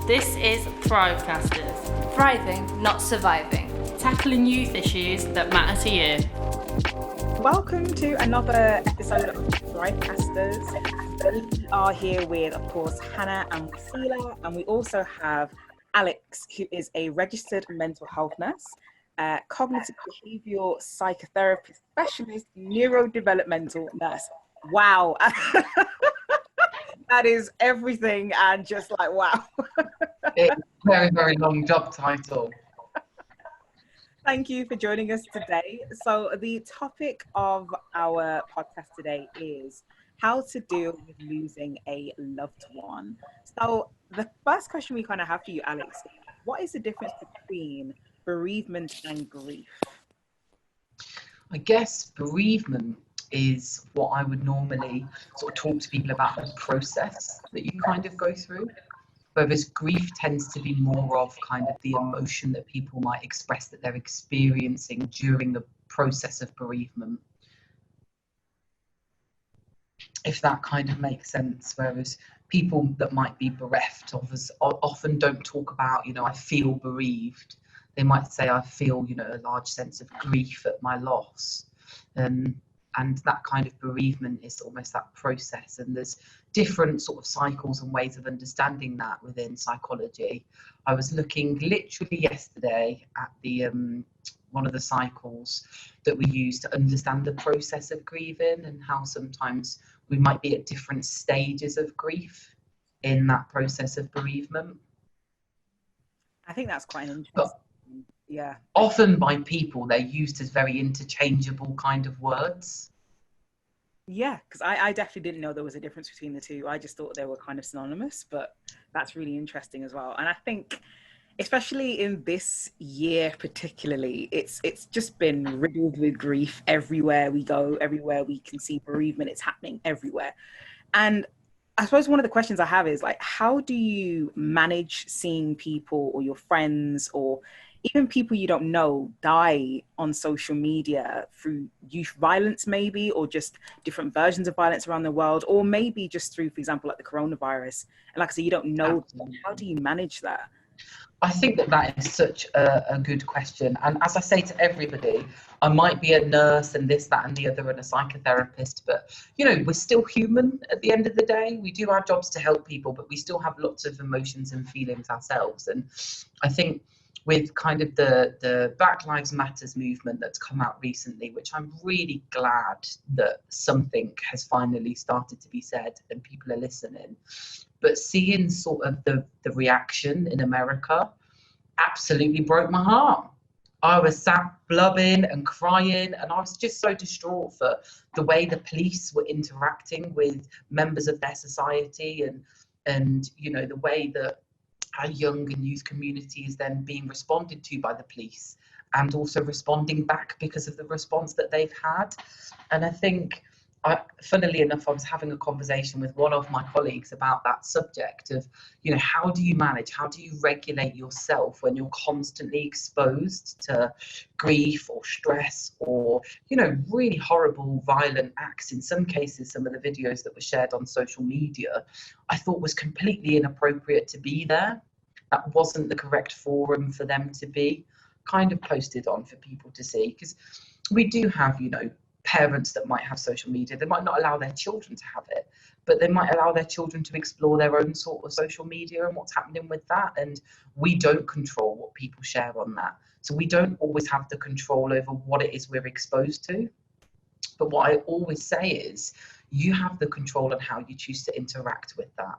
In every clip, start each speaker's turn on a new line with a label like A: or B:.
A: This is ThriveCasters,
B: Thriving, not surviving.
A: tackling youth issues that matter to you.
C: Welcome to another episode of ThriveCasters. We are here with, of course, Hannah and Priscilla, and we also have Alex, who is a registered mental health nurse, cognitive behavioural psychotherapist specialist, neurodevelopmental nurse. Wow. That is everything, and just like, wow.
D: It's a very, very long job title.
C: Thank you for joining us today. So the topic of our podcast today is how to deal with losing a loved one. So the first question we kind of have for you, Alex, what is the difference between bereavement and grief?
D: I guess bereavement is what I would normally sort of talk to people about, the process that you kind of go through. Whereas grief tends to be more of kind of the emotion that people might express that they're experiencing during the process of bereavement. If that kind of makes sense. Whereas people that might be bereft of us often don't talk about, I feel bereaved. They might say, I feel, a large sense of grief at my loss. And that kind of bereavement is almost that process. And there's different sort of cycles and ways of understanding that within psychology. I was looking literally yesterday at the one of the cycles that we use to understand the process of grieving, and how sometimes we might be at different stages of grief in that process of bereavement.
C: I think that's quite an interesting. Yeah.
D: Often by people, they're used as very interchangeable kind of words.
C: Yeah, because I definitely didn't know there was a difference between the two. I just thought they were kind of synonymous, but that's really interesting as well. And I think, especially in this year particularly, it's just been riddled with grief everywhere we go, everywhere we can see bereavement, it's happening everywhere. And I suppose one of the questions I have is, like, how do you manage seeing people or your friends or even people you don't know die on social media through youth violence, maybe, or just different versions of violence around the world, or maybe just through, for example, like the coronavirus? And like I said, you don't know them. How do you manage that?
D: I think that is such a good question. And as I say to everybody, I might be a nurse and this, that, and the other, and a psychotherapist, but, we're still human at the end of the day. We do our jobs to help people, but we still have lots of emotions and feelings ourselves. And I think with kind of the Black Lives Matters movement that's come out recently, which I'm really glad that something has finally started to be said and people are listening. But seeing sort of the reaction in America absolutely broke my heart. I was sat blubbing and crying, and I was just so distraught for the way the police were interacting with members of their society, and the way that our young and youth community is then being responded to by the police, and also responding back because of the response that they've had. And I think, funnily enough, I was having a conversation with one of my colleagues about that subject of, how do you manage, how do you regulate yourself when you're constantly exposed to grief or stress or, really horrible, violent acts. In some cases, some of the videos that were shared on social media, I thought was completely inappropriate to be there. That wasn't the correct forum for them to be kind of posted on for people to see, because we do have, parents that might have social media. They might not allow their children to have it, but they might allow their children to explore their own sort of social media and what's happening with that. And we don't control what people share on that. So we don't always have the control over what it is we're exposed to. But what I always say is, you have the control on how you choose to interact with that.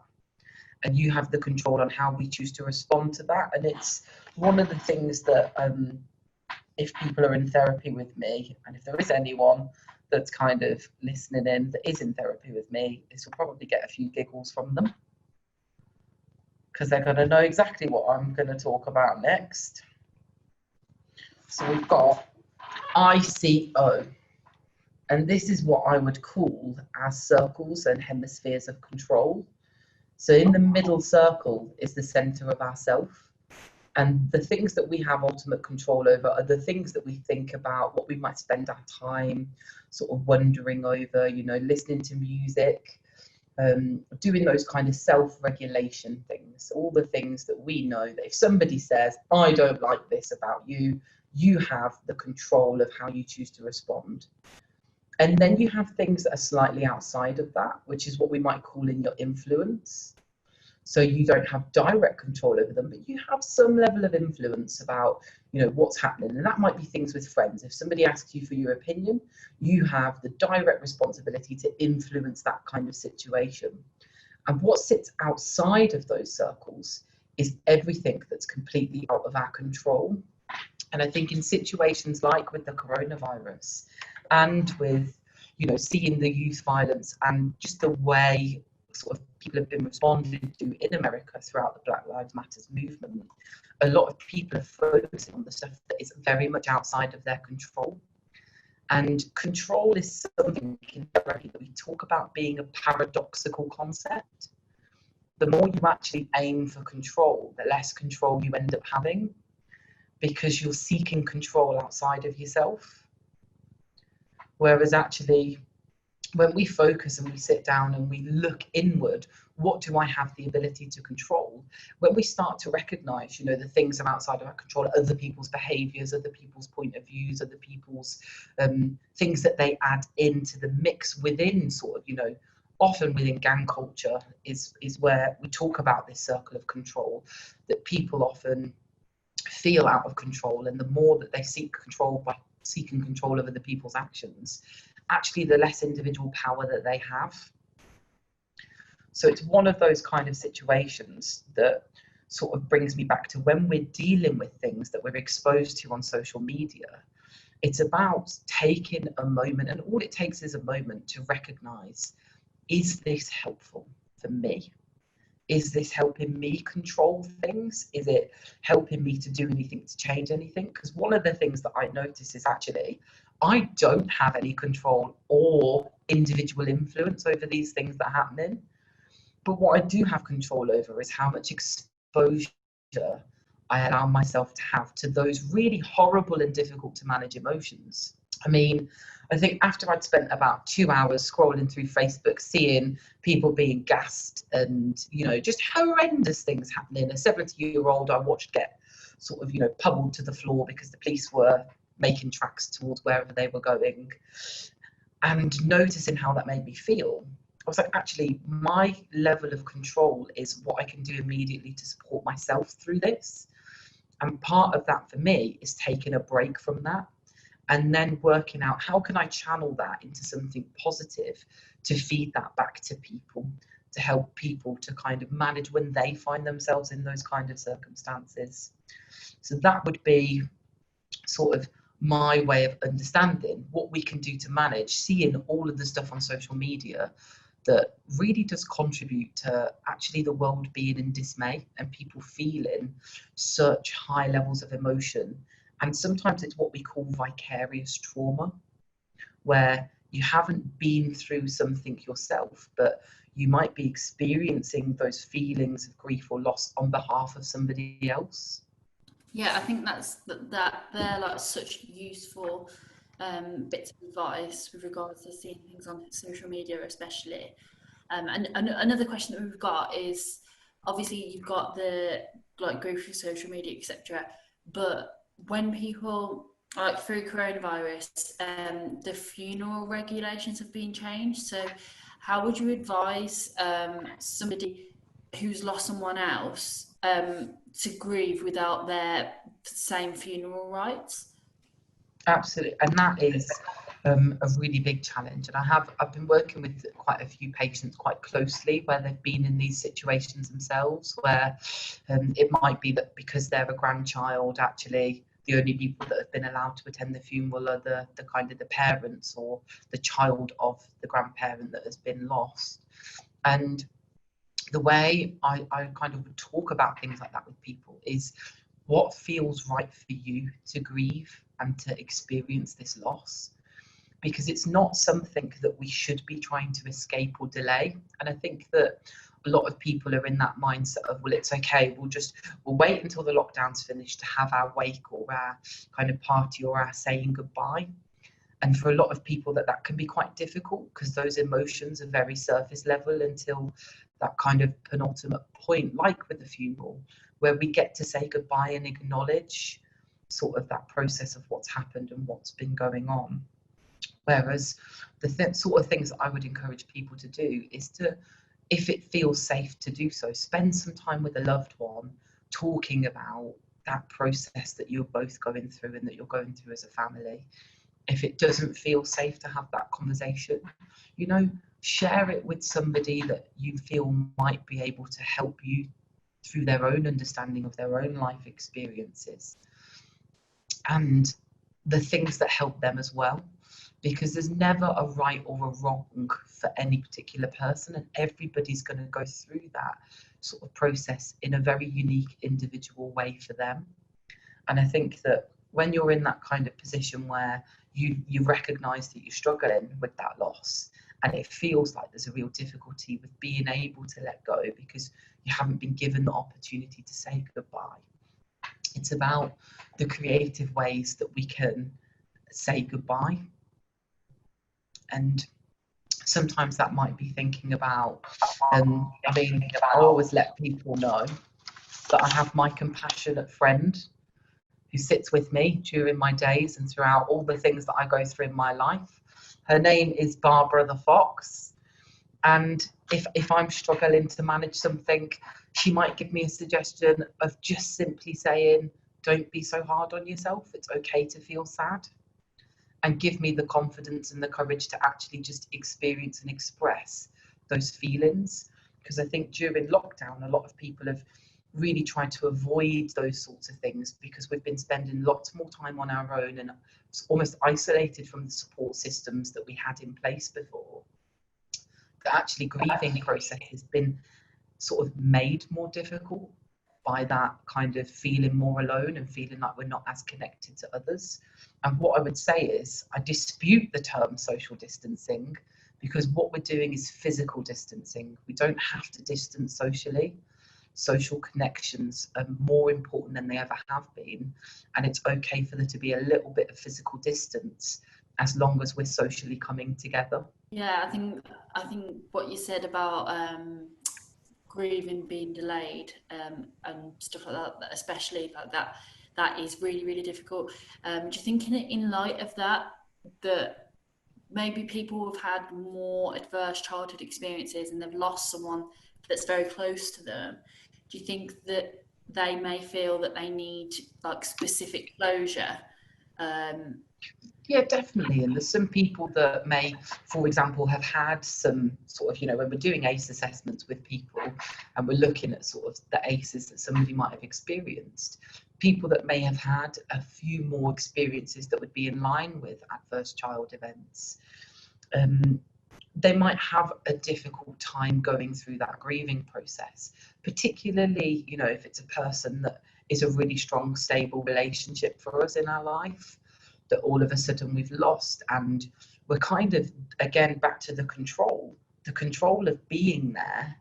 D: And you have the control on how we choose to respond to that. And it's one of the things that, if people are in therapy with me, and if there is anyone that's kind of listening in that is in therapy with me, this will probably get a few giggles from them, because they're going to know exactly what I'm going to talk about next. So we've got ICO, and this is what I would call as circles and hemispheres of control. So in the middle circle is the center of ourself. And the things that we have ultimate control over are the things that we think about, what we might spend our time sort of wondering over, you know, listening to music, doing those kind of self-regulation things, all the things that we know that if somebody says, I don't like this about you, you have the control of how you choose to respond. And then you have things that are slightly outside of that, which is what we might call in your influence. So you don't have direct control over them, but you have some level of influence about, you know, what's happening. And that might be things with friends. If somebody asks you for your opinion, you have the direct responsibility to influence that kind of situation. And what sits outside of those circles is everything that's completely out of our control. And I think in situations like with the coronavirus and with, you know, seeing the youth violence and just the way sort of people have been responding to in America throughout the Black Lives Matter movement, a lot of people are focusing on the stuff that is very much outside of their control. And control is something in therapy that we talk about being a paradoxical concept. The more you actually aim for control, the less control you end up having, because you're seeking control outside of yourself. Whereas actually, when we focus and we sit down and we look inward, what do I have the ability to control? When we start to recognize, you know, the things that are outside of our control, other people's behaviors, other people's point of views, other people's things that they add into the mix within sort of, you know, often within gang culture is where we talk about this circle of control, that people often feel out of control. And the more that they seek control by seeking control over the people's actions, actually the less individual power that they have. So it's one of those kind of situations that sort of brings me back to when we're dealing with things that we're exposed to on social media. It's about taking a moment, and all it takes is a moment to recognize, is this helpful for me? Is this helping me control things? Is it helping me to do anything to change anything? Because one of the things that I notice is actually, I don't have any control or individual influence over these things that are happening. But what I do have control over is how much exposure I allow myself to have to those really horrible and difficult to manage emotions. I mean, I think after I'd spent about 2 hours scrolling through Facebook, seeing people being gassed and, you know, just horrendous things happening. A 70-year-old I watched get sort of, you know, pummeled to the floor because the police were making tracks towards wherever they were going, and noticing how that made me feel. I was like, actually, my level of control is what I can do immediately to support myself through this. And part of that for me is taking a break from that and then working out how can I channel that into something positive to feed that back to people, to help people to kind of manage when they find themselves in those kind of circumstances. So that would be sort of my way of understanding what we can do to manage seeing all of the stuff on social media that really does contribute to actually the world being in dismay and people feeling such high levels of emotion. And sometimes it's what we call vicarious trauma, where you haven't been through something yourself, but you might be experiencing those feelings of grief or loss on behalf of somebody else.
A: Yeah, I think that they're like such useful bits of advice with regards to seeing things on social media, especially. And another question that we've got is, obviously you've got the like go through social media, etc. But when people like through coronavirus, the funeral regulations have been changed. So, how would you advise somebody who's lost someone else to grieve without their same funeral rights?
D: Absolutely, and that is a really big challenge. And I've been working with quite a few patients quite closely where they've been in these situations themselves, where it might be that because they're a grandchild, actually the only people that have been allowed to attend the funeral are the kind of the parents or the child of the grandparent that has been lost. And the way I kind of would talk about things like that with people is what feels right for you to grieve and to experience this loss, because it's not something that we should be trying to escape or delay. And I think that a lot of people are in that mindset of, well, it's okay, we'll wait until the lockdown's finished to have our wake or our kind of party or our saying goodbye. And for a lot of people that can be quite difficult, because those emotions are very surface level until that kind of penultimate point, like with the funeral, where we get to say goodbye and acknowledge sort of that process of what's happened and what's been going on. Whereas the sort of things that I would encourage people to do is to, if it feels safe to do so, spend some time with a loved one talking about that process that you're both going through and that you're going through as a family. If it doesn't feel safe to have that conversation, you know, share it with somebody that you feel might be able to help you through their own understanding of their own life experiences and the things that help them as well. Because there's never a right or a wrong for any particular person, and everybody's going to go through that sort of process in a very unique, individual way for them. And I think that when you're in that kind of position where you recognise that you're struggling with that loss, and it feels like there's a real difficulty with being able to let go because you haven't been given the opportunity to say goodbye, it's about the creative ways that we can say goodbye. And sometimes that might be thinking about, I always let people know that I have my compassionate friend who sits with me during my days and throughout all the things that I go through in my life. Her name is Barbara the Fox. And if I'm struggling to manage something, she might give me a suggestion of just simply saying, don't be so hard on yourself. It's okay to feel sad. And give me the confidence and the courage to actually just experience and express those feelings. Because I think during lockdown, a lot of people have really tried to avoid those sorts of things because we've been spending lots more time on our own and almost isolated from the support systems that we had in place before. The actually grieving process has been sort of made more difficult by that kind of feeling more alone and feeling like we're not as connected to others. And what I would say is I dispute the term social distancing, because what we're doing is physical distancing. We don't have to distance socially. Social connections are more important than they ever have been, and it's okay for there to be a little bit of physical distance as long as we're socially coming together.
A: Yeah, I think what you said about grieving being delayed and stuff like that, especially like that is really, really difficult. Do you think in light of that maybe people have had more adverse childhood experiences and they've lost someone that's very close to them? Do you think that they may feel that they need like specific closure?
D: Yeah, definitely. And there's some people that may, for example, have had some sort of, when we're doing ACE assessments with people and we're looking at sort of the ACEs that somebody might have experienced, people that may have had a few more experiences that would be in line with adverse child events, they might have a difficult time going through that grieving process, particularly, if it's a person that is a really strong, stable relationship for us in our life, that all of a sudden we've lost, and we're kind of, again, back to the control of being there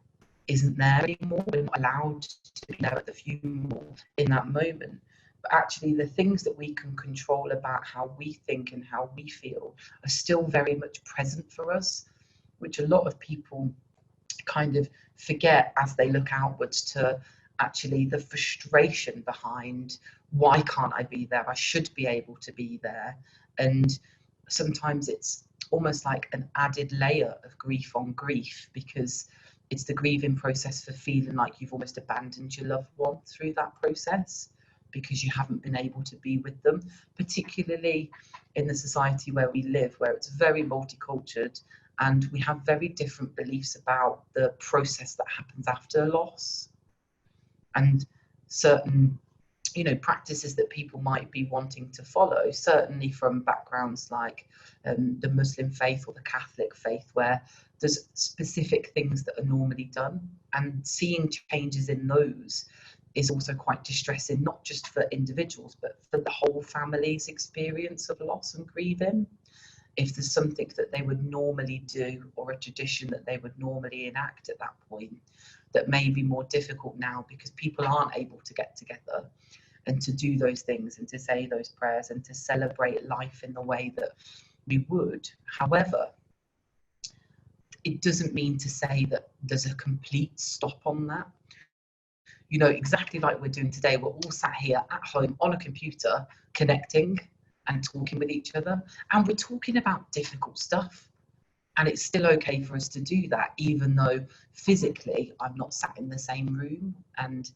D: isn't there anymore. We're not allowed to be there at the funeral in that moment. But actually the things that we can control about how we think and how we feel are still very much present for us, which a lot of people kind of forget as they look outwards to actually the frustration behind, why can't I be there? I should be able to be there. And sometimes it's almost like an added layer of grief on grief, because it's the grieving process for feeling like you've almost abandoned your loved one through that process because you haven't been able to be with them, particularly in the society where we live, where it's very multicultural and we have very different beliefs about the process that happens after loss. And certain, practices that people might be wanting to follow, certainly from backgrounds like the Muslim faith or the Catholic faith, where there's specific things that are normally done, and seeing changes in those is also quite distressing, not just for individuals, but for the whole family's experience of loss and grieving. if there's something that they would normally do or a tradition that they would normally enact at that point that may be more difficult now because people aren't able to get together and to do those things and to say those prayers and to celebrate life in the way that we would. However, it doesn't mean to say that there's a complete stop on that. You know, exactly like we're doing today, we're all sat here at home on a computer connecting and talking with each other, and we're talking about difficult stuff. And it's still okay for us to do that, even though physically I'm not sat in the same room. And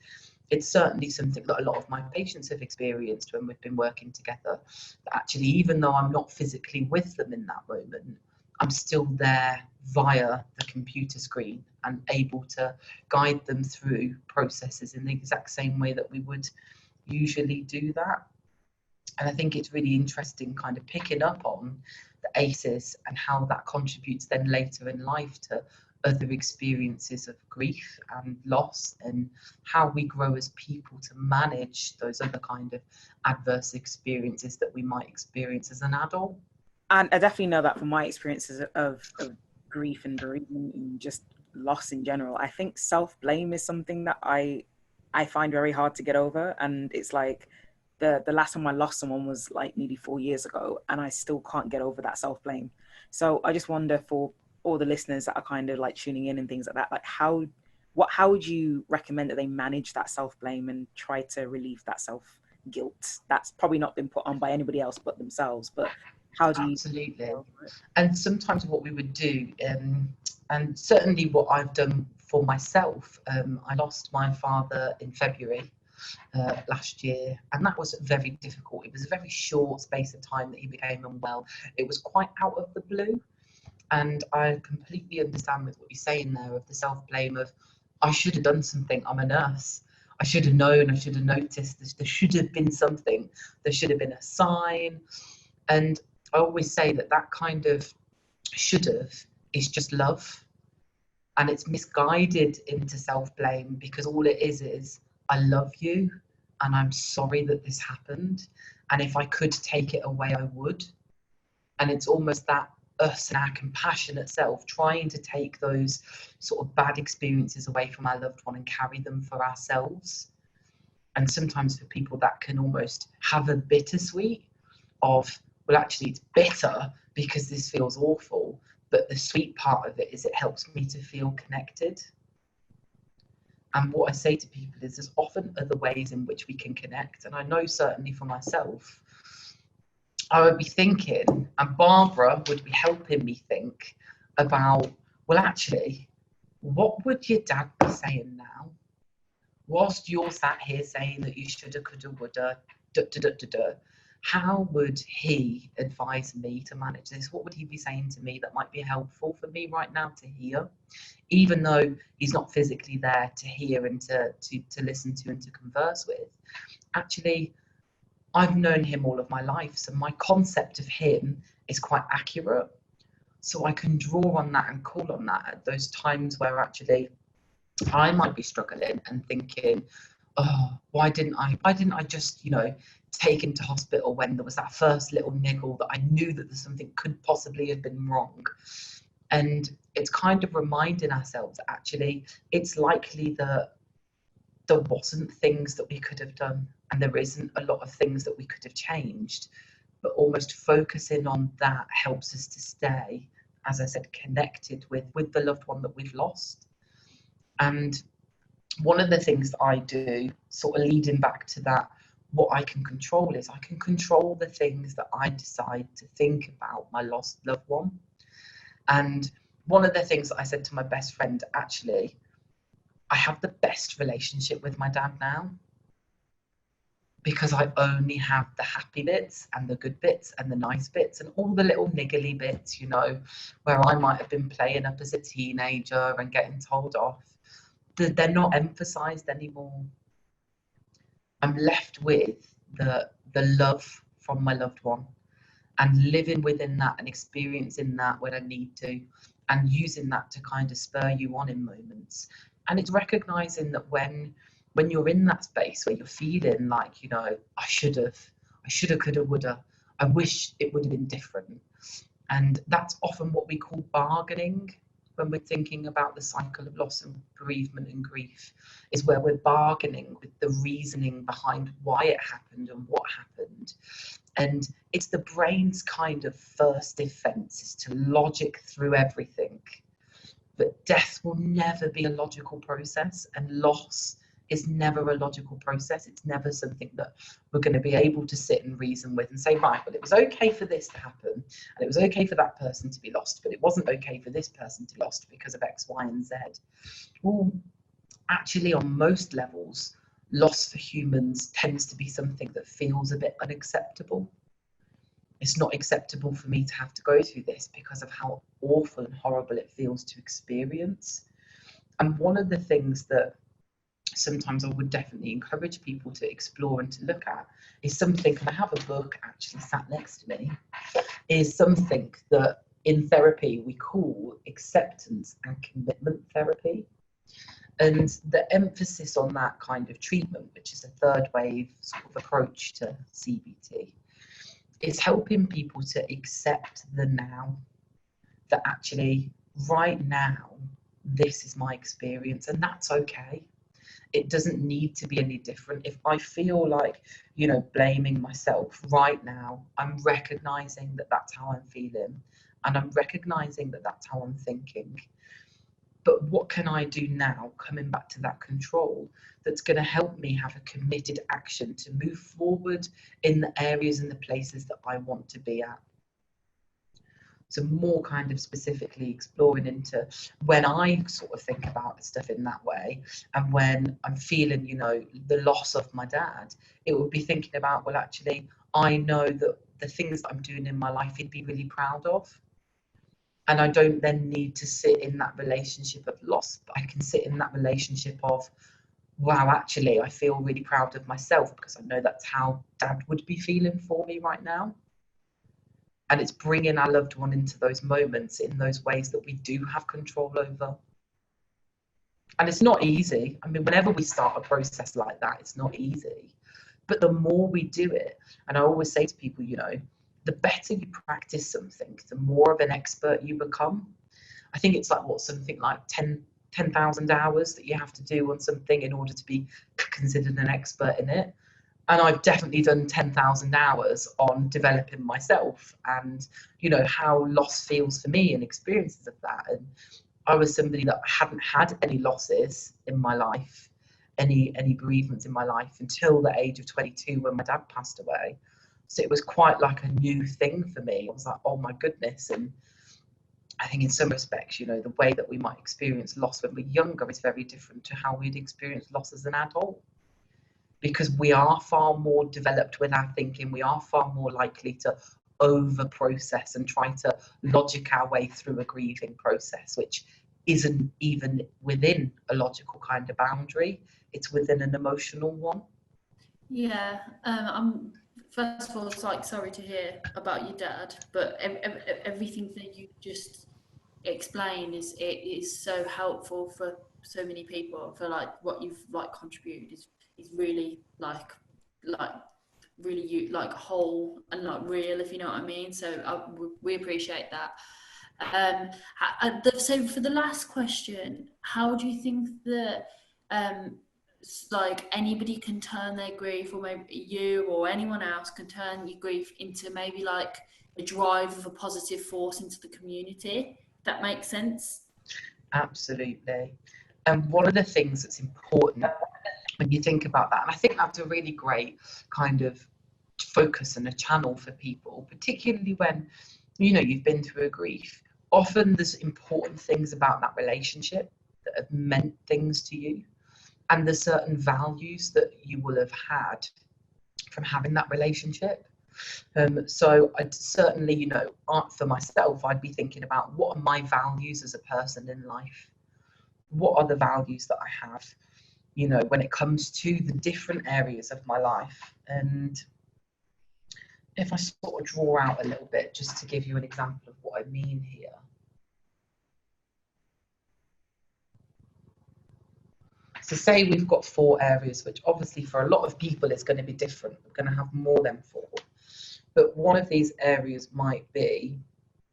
D: it's certainly something that a lot of my patients have experienced when we've been working together. That actually, even though I'm not physically with them in that moment, I'm still there via the computer screen and able to guide them through processes in the exact same way that we would usually do that. And I think it's really interesting kind of picking up on the ACEs and how that contributes then later in life to other experiences of grief and loss, and how we grow as people to manage those other kind of adverse experiences that we might experience as an adult.
C: And I definitely know that from my experiences of grief and bereavement and just loss in general. I think self-blame is something that I find very hard to get over. And it's like the last time I lost someone was like nearly 4 years ago, and I still can't get over that self-blame. So I just wonder, for all the listeners that are kind of like tuning in and things like that, like how would you recommend that they manage that self-blame and try to relieve that self-guilt that's probably not been put on by anybody else but themselves? But how do you?
D: Absolutely. And sometimes what we would do, and certainly what I've done for myself, I lost my father in February last year, and that was very difficult. It was a very short space of time that he became unwell. It was quite out of the blue, and I completely understand with what you're saying there of the self-blame of, I should have done something, I'm a nurse, I should have known, I should have noticed, there should have been something, there should have been a sign. And I always say that that kind of should have is just love, and it's misguided into self-blame, because all it is I love you and I'm sorry that this happened, and if I could take it away I would. And it's almost that us and our compassionate self trying to take those sort of bad experiences away from our loved one and carry them for ourselves. And sometimes for people that can almost have a bittersweet of, well, actually it's bitter because this feels awful, but the sweet part of it is it helps me to feel connected. And what I say to people is there's often other ways in which we can connect. And I know certainly for myself, I would be thinking, and Barbara would be helping me think about, well, actually, what would your dad be saying now? Whilst you're sat here saying that you shoulda, coulda, woulda, how would he advise me to manage this? What would he be saying to me that might be helpful for me right now to hear, even though he's not physically there to hear and to listen to and to converse with? Actually, I've known him all of my life, so my concept of him is quite accurate. So I can draw on that and call on that at those times where actually I might be struggling and thinking, oh, why didn't I just, take him to hospital when there was that first little niggle that I knew that there's something could possibly have been wrong. And it's kind of reminding ourselves that actually it's likely that there wasn't things that we could have done, and there isn't a lot of things that we could have changed, but almost focusing on that helps us to stay, as I said, connected with the loved one that we've lost. And one of the things that I do, sort of leading back to that, what I can control is I can control the things that I decide to think about my lost loved one. And one of the things that I said to my best friend, actually, I have the best relationship with my dad now, because I only have the happy bits and the good bits and the nice bits and all the little niggly bits, where I might have been playing up as a teenager and getting told off. They're not emphasized anymore. I'm left with the love from my loved one, and living within that and experiencing that when I need to, and using that to kind of spur you on in moments. And it's recognizing that when you're in that space where you're feeling like, I should have, coulda, woulda, I wish it would have been different. And that's often what we call bargaining when we're thinking about the cycle of loss and bereavement and grief, is where we're bargaining with the reasoning behind why it happened and what happened. And it's the brain's kind of first defense, is to logic through everything. But death will never be a logical process, and loss is never a logical process. It's never something that we're going to be able to sit and reason with and say, right, well, it was okay for this to happen, and it was okay for that person to be lost, but it wasn't okay for this person to be lost because of X, Y, and Z. Well, actually, on most levels, loss for humans tends to be something that feels a bit unacceptable. It's not acceptable for me to have to go through this because of how awful and horrible it feels to experience. And one of the things that sometimes I would definitely encourage people to explore and to look at is something, and I have a book actually sat next to me, is something that in therapy we call acceptance and commitment therapy. And the emphasis on that kind of treatment, which is a third wave sort of approach to CBT, is helping people to accept the now, that actually right now, this is my experience and that's okay. It doesn't need to be any different. If I feel like, you know, blaming myself right now, I'm recognizing that that's how I'm feeling, and I'm recognizing that that's how I'm thinking. But what can I do now, coming back to that control, that's going to help me have a committed action to move forward in the areas and the places that I want to be at? So more kind of specifically exploring into when I sort of think about stuff in that way, and when I'm feeling, you know, the loss of my dad, it would be thinking about, well, actually, I know that the things that I'm doing in my life he'd be really proud of. And I don't then need to sit in that relationship of loss, but I can sit in that relationship of, wow, actually, I feel really proud of myself because I know that's how dad would be feeling for me right now. And it's bringing our loved one into those moments in those ways that we do have control over. And it's not easy. I mean, whenever we start a process like that, it's not easy. But the more we do it, and I always say to people, you know, the better you practice something, the more of an expert you become. I think it's like, what, something like 10,000 hours that you have to do on something in order to be considered an expert in it. And I've definitely done 10,000 hours on developing myself and, you know, how loss feels for me and experiences of that. And I was somebody that hadn't had any losses in my life, any bereavements in my life until the age of 22 when my dad passed away. So it was quite like a new thing for me. I was like, oh my goodness. And I think in some respects, you know, the way that we might experience loss when we're younger is very different to how we'd experience loss as an adult. Because we are far more developed with our thinking, we are far more likely to over process and try to logic our way through a grieving process, which isn't even within a logical kind of boundary, it's within an emotional one.
A: Yeah, I'm first of all, it's like, sorry to hear about your dad, but everything that you just explained is so helpful for so many people. For like what you've like contributed is really like really you like whole and like real, if you know what I mean. So we appreciate that. So for the last question, how do you think that like anybody can turn their grief, or maybe you or anyone else can turn your grief into maybe like a drive of a positive force into the community? If that makes sense?
D: Absolutely. And one of the things that's important when you think about that, and I think that's a really great kind of focus and a channel for people, particularly when, you know, you've been through a grief. Often there's important things about that relationship that have meant things to you, and there's certain values that you will have had from having that relationship. So I'd certainly, you know, for myself, I'd be thinking about, what are my values as a person in life? What are the values that I have, you know, when it comes to the different areas of my life? And if I sort of draw out a little bit, just to give you an example of what I mean here. So say we've got 4 areas, which obviously for a lot of people is going to be different. We're going to have more than 4. But one of these areas might be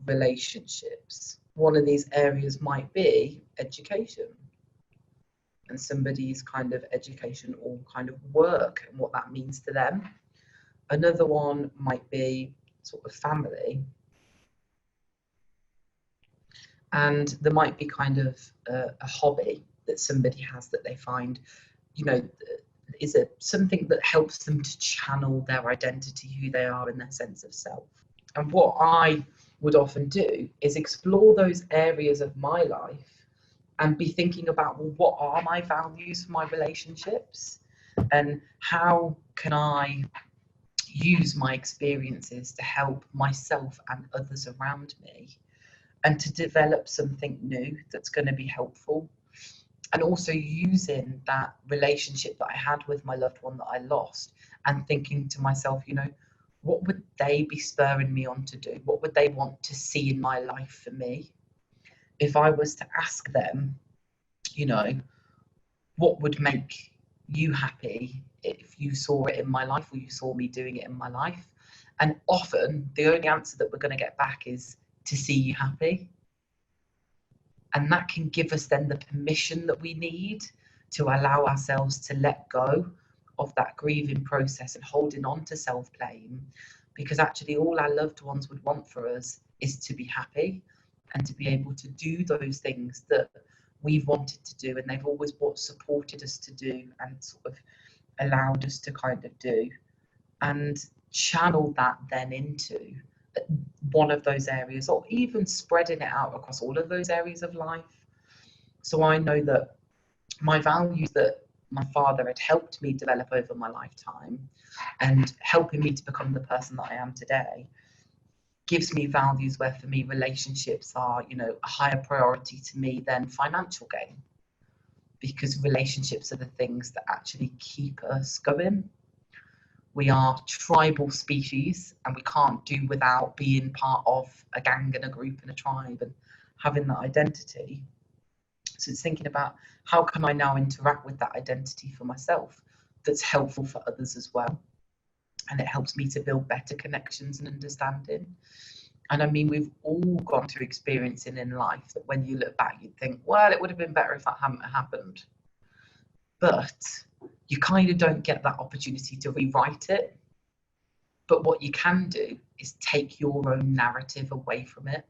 D: relationships. One of these areas might be education, and somebody's kind of education or kind of work and what that means to them. Another one might be sort of family. And there might be kind of a hobby that somebody has that they find, you know, is it something that helps them to channel their identity, who they are, and their sense of self. And what I would often do is explore those areas of my life and be thinking about, well, what are my values for my relationships, and how can I use my experiences to help myself and others around me, and to develop something new that's going to be helpful. And also using that relationship that I had with my loved one that I lost, and thinking to myself, you know, what would they be spurring me on to do? What would they want to see in my life for me? If I was to ask them, you know, what would make you happy if you saw it in my life, or you saw me doing it in my life? And often the only answer that we're going to get back is to see you happy. And that can give us then the permission that we need to allow ourselves to let go of that grieving process and holding on to self-blame, because actually all our loved ones would want for us is to be happy and to be able to do those things that we've wanted to do and they've always supported us to do and sort of allowed us to kind of do, and channel that then into one of those areas, or even spreading it out across all of those areas of life. So I know that my values that my father had helped me develop over my lifetime and helping me to become the person that I am today gives me values where for me relationships are, you know, a higher priority to me than financial gain, because relationships are the things that actually keep us going. We are tribal species, and we can't do without being part of a gang and a group and a tribe and having that identity. So it's thinking about, how can I now interact with that identity for myself that's helpful for others as well? And it helps me to build better connections and understanding. And I mean, we've all gone through experiencing in life that when you look back, you'd think, well, it would have been better if that hadn't happened. But you kind of don't get that opportunity to rewrite it. But what you can do is take your own narrative away from it.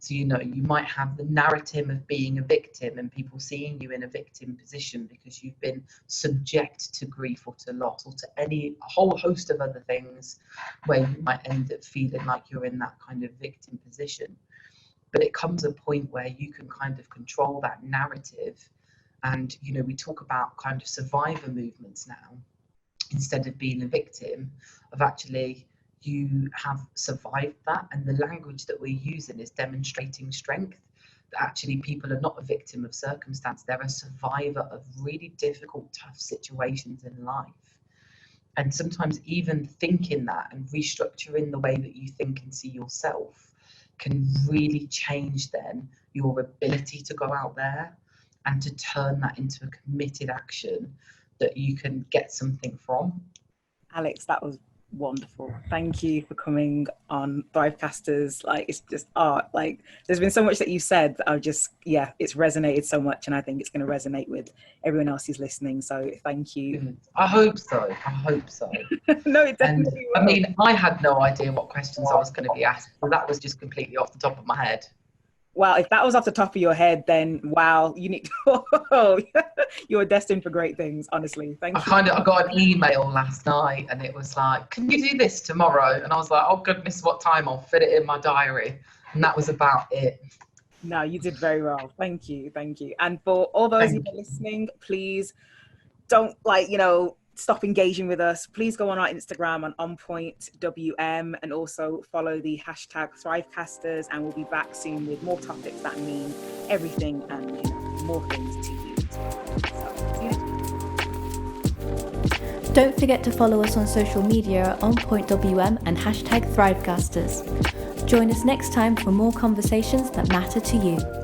D: So, you know, you might have the narrative of being a victim and people seeing you in a victim position because you've been subject to grief or to loss or to a whole host of other things where you might end up feeling like you're in that kind of victim position. But it comes a point where you can kind of control that narrative. And, you know, we talk about kind of survivor movements now, instead of being a victim, of actually you have survived that, and the language that we're using is demonstrating strength, that actually people are not a victim of circumstance, they're a survivor of really difficult, tough situations in life. And sometimes even thinking that and restructuring the way that you think and see yourself can really change then your ability to go out there and to turn that into a committed action that you can get something from.
C: Alex, that was wonderful. Thank you for coming on ThriveCasters. Like, it's just art. Like, there's been so much that you said that I've just, yeah, it's resonated so much, and I think it's going to resonate with everyone else who's listening. So thank you.
D: I hope so.
C: No, it definitely will.
D: I mean, I had no idea what questions I was going to be asked, so that was just completely off the top of my head.
C: Well, if that was off the top of your head, then wow, you need to, you're destined for great things, honestly. Thank you.
D: I got an email last night and it was like, can you do this tomorrow? And I was like, oh goodness, what time? I'll fit it in my diary. And that was about it.
C: No, you did very well. Thank you. Thank you. And for all those who are listening, please don't stop engaging with us. Please go on our Instagram on onpointwm, and also follow the hashtag ThriveCasters, and we'll be back soon with more topics that mean everything and more things to you. So, see you next week.
B: Don't forget to follow us on social media at onpointwm and hashtag ThriveCasters. Join us next time for more conversations that matter to you.